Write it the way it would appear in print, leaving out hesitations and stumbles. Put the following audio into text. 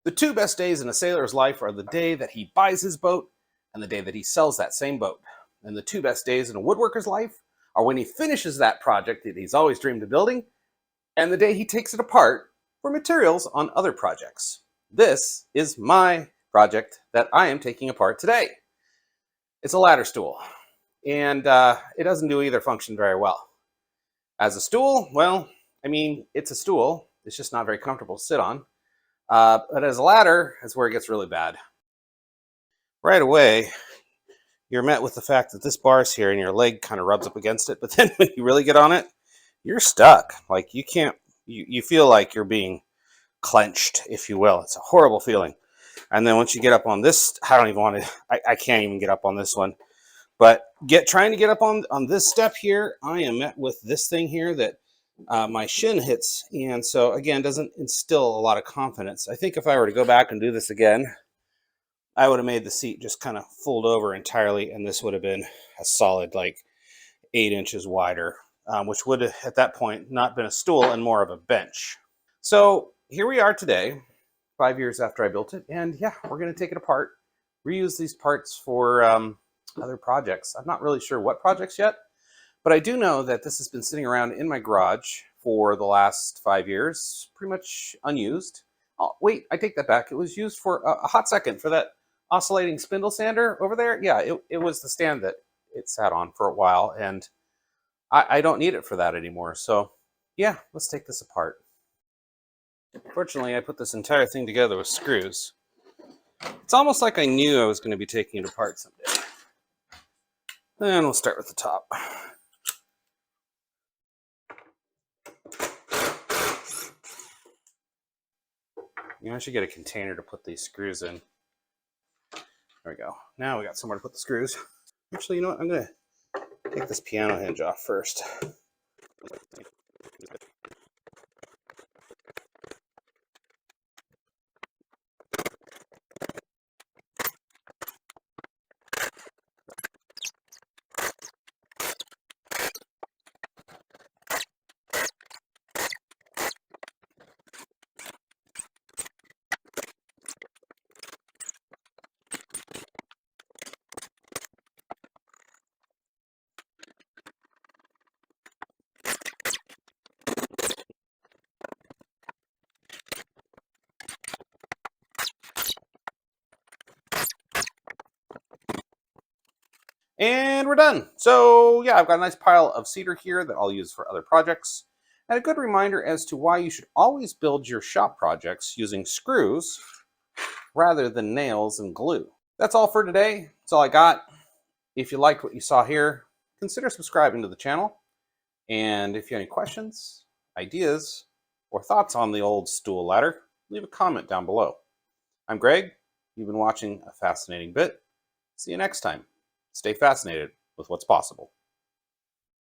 The two best days in a sailor's life are the day that he buys his boat and the day that he sells that same boat. And the two best days in a woodworker's life are when he finishes that project that he's always dreamed of building and the day he takes it apart for materials on other projects. This is my project that I am taking apart today. It's a ladder stool, and it doesn't do either function very well. As a stool, well, it's a stool. It's just not very comfortable to sit on. But as a ladder, that's where it gets really bad. Right away, you're met with the fact that this bar's here and your leg kind of rubs up against it. But then when you really get on it, you're stuck. Like you can't, you feel like you're being clenched, if you will. It's a horrible feeling. And then once you get up on this, I don't even want to, I can't even get up on this one. But trying to get up on this step here, I am met with this thing here that my shin hits. And so, again, doesn't instill a lot of confidence. I think if I were to go back and do this again, I would have made the seat just kind of fold over entirely. And this would have been a solid, like 8 inches wider, which would have, at that point, not been a stool and more of a bench. So here we are today, 5 years after I built it. And yeah, we're going to take it apart, reuse these parts for other projects. I'm not really sure what projects yet, but I do know that this has been sitting around in my garage for the last 5 years, pretty much unused. Oh, wait, I take that back. It was used for a hot second for that oscillating spindle sander over there. Yeah, it was the stand that it sat on for a while, and I don't need it for that anymore. So yeah, let's take this apart. Fortunately, I put this entire thing together with screws. It's almost like I knew I was going to be taking it apart someday. And we'll start with the top. I should get a container to put these screws in. There we go. Now we got somewhere to put the screws. Actually, you know what? I'm going to take this piano hinge off first. And we're done. So yeah, I've got a nice pile of cedar here that I'll use for other projects. And a good reminder as to why you should always build your shop projects using screws rather than nails and glue. That's all for today. That's all I got. If you liked what you saw here, consider subscribing to the channel. And if you have any questions, ideas, or thoughts on the old stool ladder, leave a comment down below. I'm Greg. You've been watching A Fascinating Bit. See you next time. Stay fascinated with what's possible.